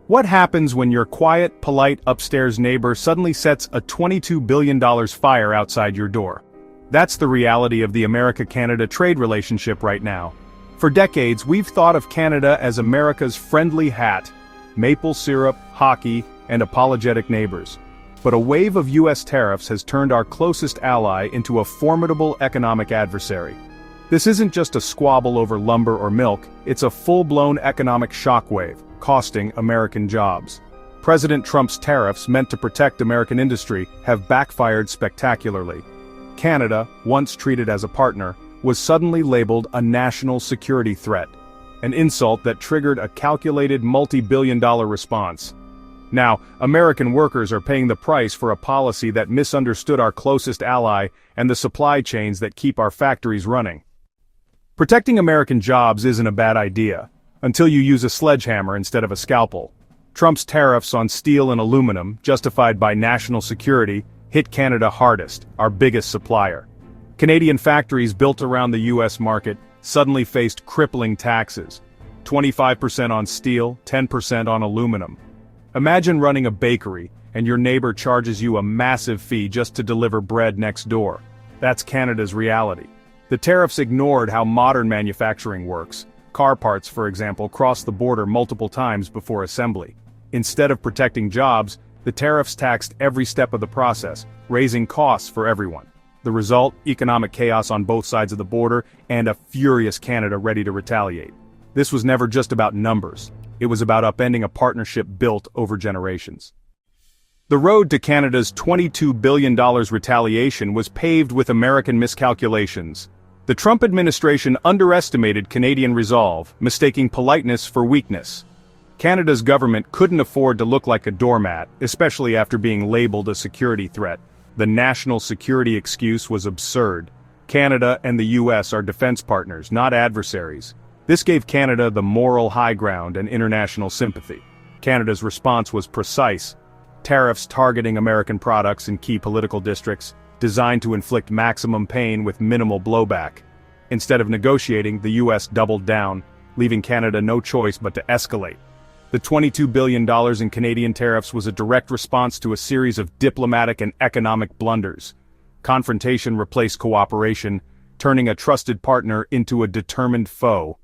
What happens when your quiet, polite upstairs neighbor suddenly sets a $22 billion fire outside your door? That's the reality of the America-Canada trade relationship right now. For decades, we've thought of Canada as America's friendly hat, maple syrup, hockey, and apologetic neighbors. But a wave of U.S. tariffs has turned our closest ally into a formidable economic adversary. This isn't just a squabble over lumber or milk, it's a full-blown economic shockwave, costing American jobs. President Trump's tariffs meant to protect American industry have backfired spectacularly. Canada, once treated as a partner, was suddenly labeled a national security threat, an insult that triggered a calculated multi-billion-dollar response. Now, American workers are paying the price for a policy that misunderstood our closest ally and the supply chains that keep our factories running. Protecting American jobs isn't a bad idea, until you use a sledgehammer instead of a scalpel. Trump's tariffs on steel and aluminum, justified by national security, hit Canada hardest, our biggest supplier. Canadian factories built around the U.S. market suddenly faced crippling taxes. 25% on steel, 10% on aluminum. Imagine running a bakery, and your neighbor charges you a massive fee just to deliver bread next door. That's Canada's reality. The tariffs ignored how modern manufacturing works. Car parts, for example, cross the border multiple times before assembly. Instead of protecting jobs, the tariffs taxed every step of the process, raising costs for everyone. The result, economic chaos on both sides of the border, and a furious Canada ready to retaliate. This was never just about numbers. It was about upending a partnership built over generations. The road to Canada's $22 billion retaliation was paved with American miscalculations. The Trump administration underestimated Canadian resolve, mistaking politeness for weakness. Canada's government couldn't afford to look like a doormat, especially after being labeled a security threat. The national security excuse was absurd. Canada and the U.S. are defense partners, not adversaries. This gave Canada the moral high ground and international sympathy. Canada's response was precise. Tariffs targeting American products in key political districts, designed to inflict maximum pain with minimal blowback. Instead of negotiating, the U.S. doubled down, leaving Canada no choice but to escalate. The $22 billion in Canadian tariffs was a direct response to a series of diplomatic and economic blunders. Confrontation replaced cooperation, turning a trusted partner into a determined foe.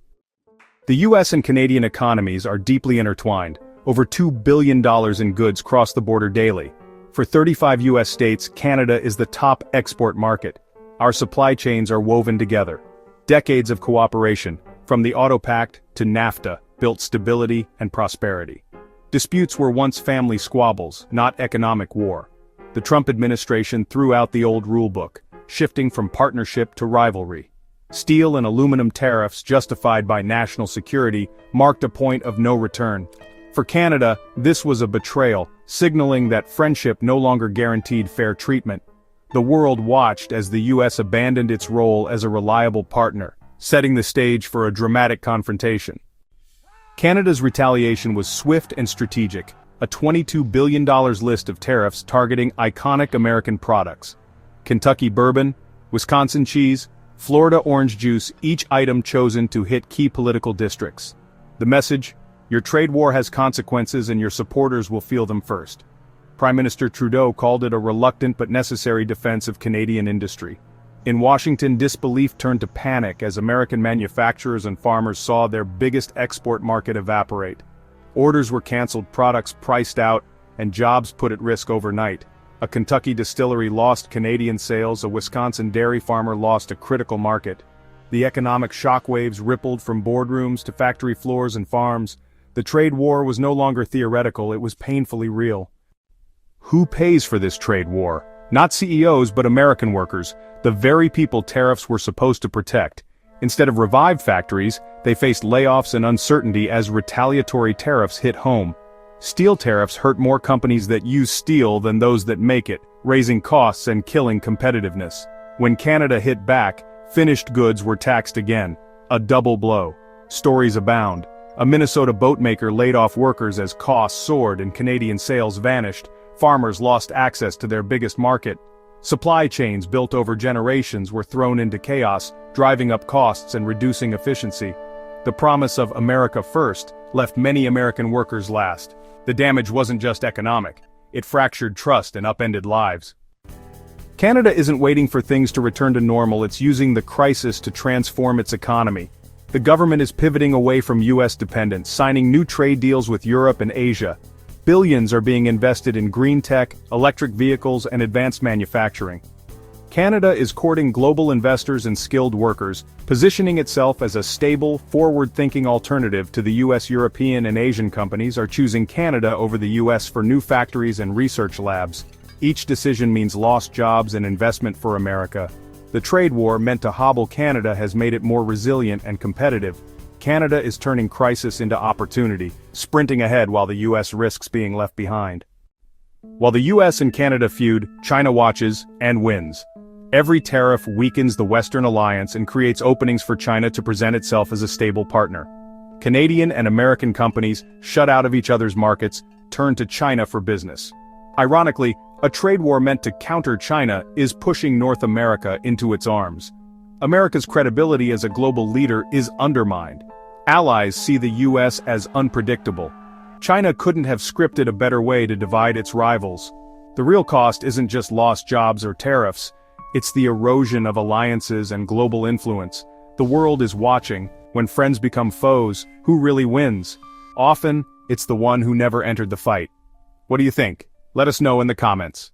The U.S. and Canadian economies are deeply intertwined. Over $2 billion in goods cross the border daily. For 35 U.S. states, Canada is the top export market. Our supply chains are woven together. Decades of cooperation, from the Auto Pact to NAFTA, built stability and prosperity. Disputes were once family squabbles, not economic war. The Trump administration threw out the old rulebook, shifting from partnership to rivalry. Steel and aluminum tariffs justified by national security marked a point of no return. For Canada, this was a betrayal, signaling that friendship no longer guaranteed fair treatment. The world watched as the U.S. abandoned its role as a reliable partner, setting the stage for a dramatic confrontation. Canada's retaliation was swift and strategic, a $22 billion list of tariffs targeting iconic American products. Kentucky bourbon, Wisconsin cheese, Florida orange juice, each item chosen to hit key political districts. The message: your trade war has consequences and your supporters will feel them first. Prime Minister Trudeau called it a reluctant but necessary defense of Canadian industry. In Washington, disbelief turned to panic as American manufacturers and farmers saw their biggest export market evaporate. Orders were canceled, products priced out, and jobs put at risk overnight. A Kentucky distillery lost Canadian sales, a Wisconsin dairy farmer lost a critical market. The economic shockwaves rippled from boardrooms to factory floors and farms. The trade war was no longer theoretical, it was painfully real. Who pays for this trade war? Not CEOs, but American workers, the very people tariffs were supposed to protect. Instead of revived factories, they faced layoffs and uncertainty as retaliatory tariffs hit home. Steel tariffs hurt more companies that use steel than those that make it, raising costs and killing competitiveness. When Canada hit back, finished goods were taxed again. A double blow. Stories abound. A Minnesota boatmaker laid off workers as costs soared and Canadian sales vanished. Farmers lost access to their biggest market. Supply chains built over generations were thrown into chaos, driving up costs and reducing efficiency. The promise of America First, left many American workers last. The damage wasn't just economic, it fractured trust and upended lives. Canada isn't waiting for things to return to normal, it's using the crisis to transform its economy. The government is pivoting away from US dependence, signing new trade deals with Europe and Asia. Billions are being invested in green tech, electric vehicles, and advanced manufacturing. Canada is courting global investors and skilled workers, positioning itself as a stable, forward-thinking alternative to the US. European and Asian companies are choosing Canada over the US for new factories and research labs. Each decision means lost jobs and investment for America. The trade war meant to hobble Canada has made it more resilient and competitive. Canada is turning crisis into opportunity, sprinting ahead while the US risks being left behind. While the US and Canada feud, China watches and wins. Every tariff weakens the Western alliance and creates openings for China to present itself as a stable partner. Canadian and American companies, shut out of each other's markets, turn to China for business. Ironically, a trade war meant to counter China is pushing North America into its arms. America's credibility as a global leader is undermined. Allies see the US as unpredictable. China couldn't have scripted a better way to divide its rivals. The real cost isn't just lost jobs or tariffs, it's the erosion of alliances and global influence. The world is watching. When friends become foes, who really wins? Often, it's the one who never entered the fight. What do you think? Let us know in the comments.